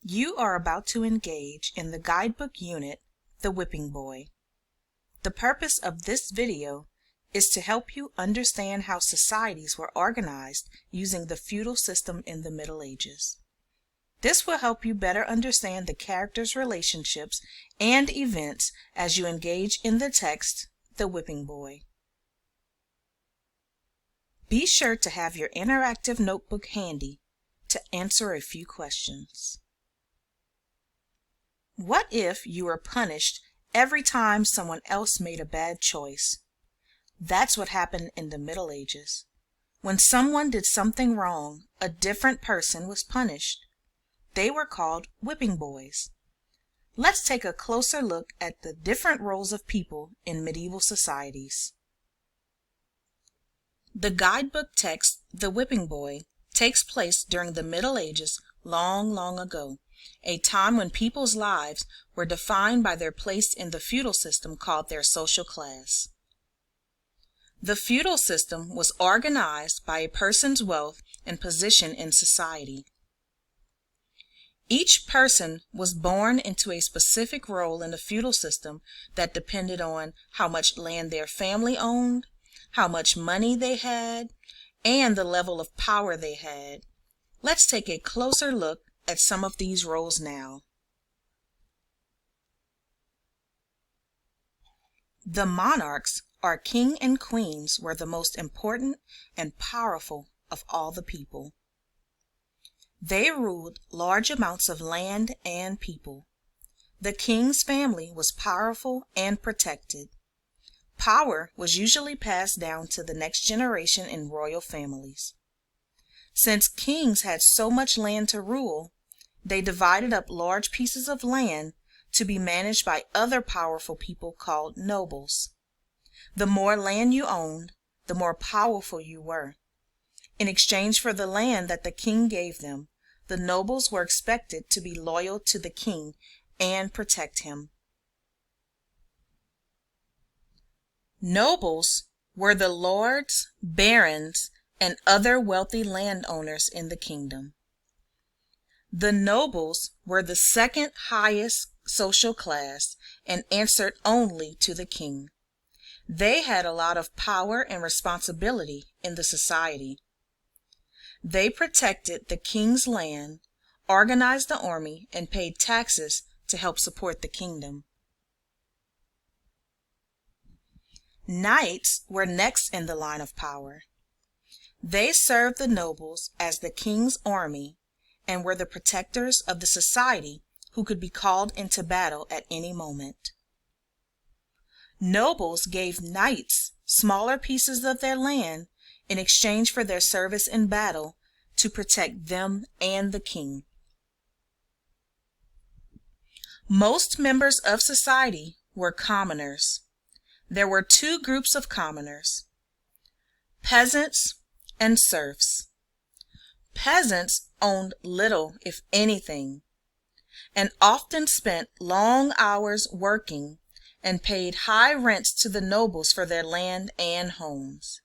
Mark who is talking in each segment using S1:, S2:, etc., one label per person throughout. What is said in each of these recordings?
S1: You are about to engage in the Guidebook unit, The Whipping Boy. The purpose of this video is to help you understand how societies were organized using the feudal system in the Middle Ages. This will help you better understand the characters' relationships and events as you engage in the text, The Whipping Boy. Be sure to have your interactive notebook handy to answer a few questions. What if you were punished every time someone else made a bad choice? That's what happened in the Middle Ages. When someone did something wrong, a different person was punished. They were called whipping boys. Let's take a closer look at the different roles of people in medieval societies. The guidebook text, The Whipping Boy, takes place during the Middle Ages long ago, a time when people's lives were defined by their place in the feudal system called their social class. The feudal system was organized by a person's wealth and position in society. Each person was born into a specific role in the feudal system that depended on how much land their family owned, how much money they had, and the level of power they had. Let's take a closer look at some of these roles now. The monarchs, or king and queens, were the most important and powerful of all the people. They ruled large amounts of land and people. The king's family was powerful and protected. Power was usually passed down to the next generation in royal families. Since kings had so much land to rule, they divided up large pieces of land to be managed by other powerful people called nobles. The more land you owned, the more powerful you were. In exchange for the land that the king gave them, the nobles were expected to be loyal to the king and protect him. Nobles were the lords, barons, and other wealthy landowners in the kingdom. The nobles were the second highest social class and answered only to the king. They had a lot of power and responsibility in the society. They protected the king's land, organized the army, and paid taxes to help support the kingdom. Knights were next in the line of power. They served the nobles as the king's army and were the protectors of the society who could be called into battle at any moment. Nobles gave knights smaller pieces of their land in exchange for their service in battle to protect them and the king. Most members of society were commoners. There were two groups of commoners: peasants and serfs. Peasants owned little, if anything, and often spent long hours working and paid high rents to the nobles for their land and homes.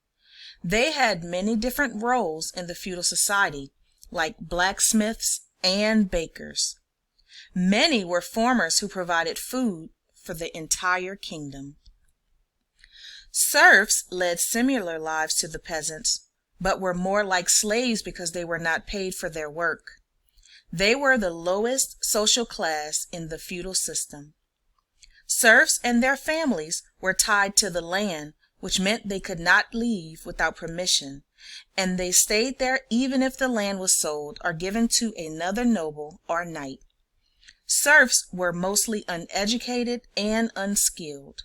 S1: They had many different roles in the feudal society, like blacksmiths and bakers. Many were farmers who provided food for the entire kingdom. Serfs led similar lives to the peasants, but were more like slaves because they were not paid for their work. They were the lowest social class in the feudal system. Serfs and their families were tied to the land, which meant they could not leave without permission, and they stayed there even if the land was sold or given to another noble or knight. Serfs were mostly uneducated and unskilled.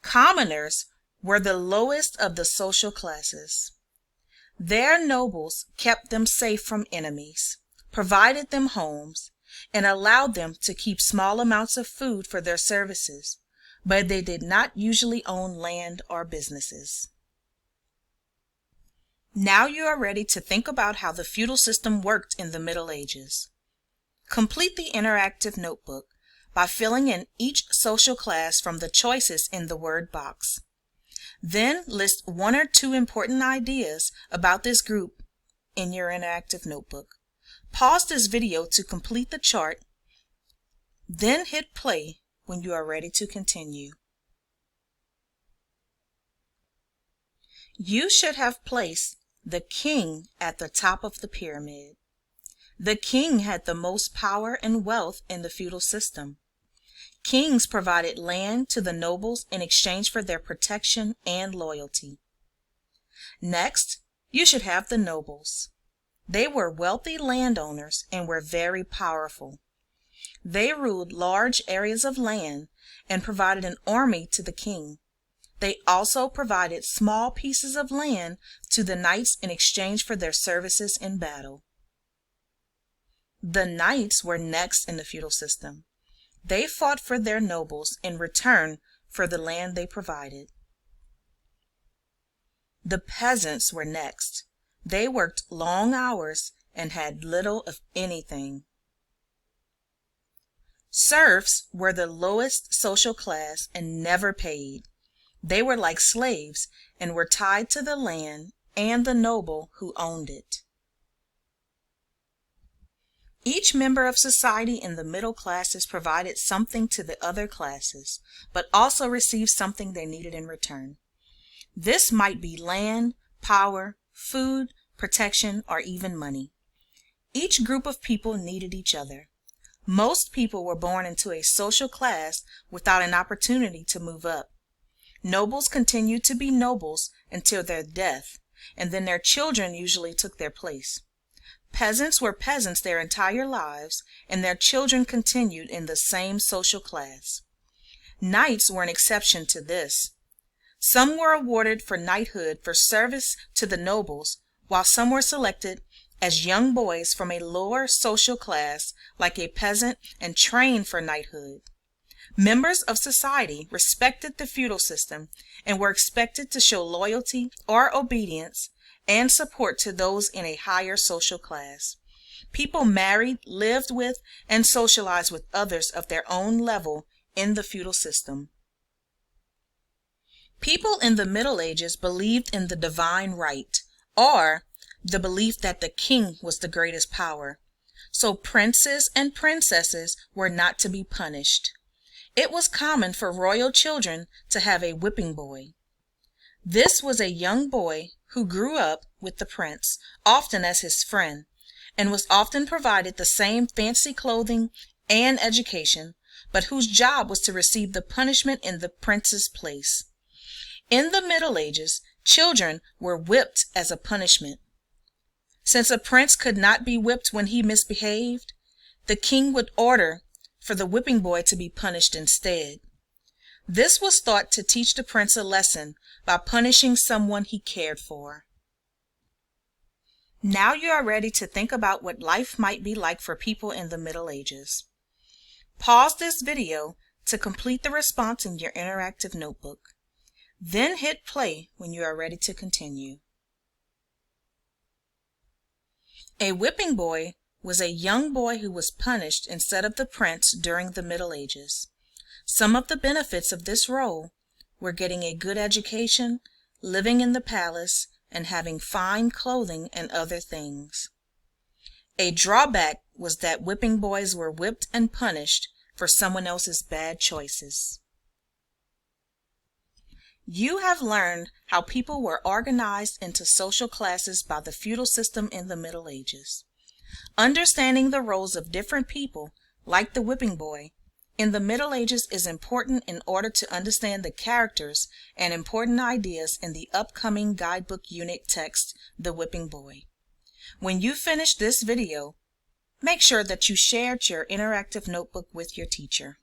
S1: Commoners were the lowest of the social classes. Their nobles kept them safe from enemies, provided them homes, and allowed them to keep small amounts of food for their services, but they did not usually own land or businesses. Now you are ready to think about how the feudal system worked in the Middle Ages. Complete the interactive notebook by filling in each social class from the choices in the word box. Then list one or two important ideas about this group in your interactive notebook. Pause this video to complete the chart, then hit play when you are ready to continue. You should have placed the king at the top of the pyramid. The king had the most power and wealth in the feudal system. Kings provided land to the nobles in exchange for their protection and loyalty. Next, you should have the nobles. They were wealthy landowners and were very powerful. They ruled large areas of land and provided an army to the king. They also provided small pieces of land to the knights in exchange for their services in battle. The knights were next in the feudal system. They fought for their nobles in return for the land they provided. The peasants were next. They worked long hours and had little of anything. Serfs were the lowest social class and never paid. They were like slaves and were tied to the land and the noble who owned it. Each member of society in the middle classes provided something to the other classes, but also received something they needed in return. This might be land, power, food, protection, or even money. Each group of people needed each other. Most people were born into a social class without an opportunity to move up. Nobles continued to be nobles until their death, and then their children usually took their place. Peasants were peasants their entire lives, and their children continued in the same social class. Knights were an exception to this. Some were awarded for knighthood for service to the nobles, while some were selected as young boys from a lower social class like a peasant and trained for knighthood. Members of society respected the feudal system and were expected to show loyalty or obedience and support to those in a higher social class. People married, lived with, and socialized with others of their own level in the feudal system. People in the Middle Ages believed in the divine right, or the belief that the king was the greatest power. So princes and princesses were not to be punished. It was common for royal children to have a whipping boy. This was a young boy who grew up with the prince, often as his friend, and was often provided the same fancy clothing and education, but whose job was to receive the punishment in the prince's place. In the Middle Ages, children were whipped as a punishment. Since a prince could not be whipped when he misbehaved, the king would order for the whipping boy to be punished instead. This was thought to teach the prince a lesson by punishing someone he cared for. Now you are ready to think about what life might be like for people in the Middle Ages. Pause this video to complete the response in your interactive notebook. Then hit play when you are ready to continue. A whipping boy was a young boy who was punished instead of the prince during the Middle Ages. Some of the benefits of this role were getting a good education, living in the palace, and having fine clothing and other things. A drawback was that whipping boys were whipped and punished for someone else's bad choices. You have learned how people were organized into social classes by the feudal system in the Middle Ages. Understanding the roles of different people, like the whipping boy, in the Middle Ages is important in order to understand the characters and important ideas in the upcoming guidebook unit text, The Whipping Boy. When you finish this video, make sure that you shared your interactive notebook with your teacher.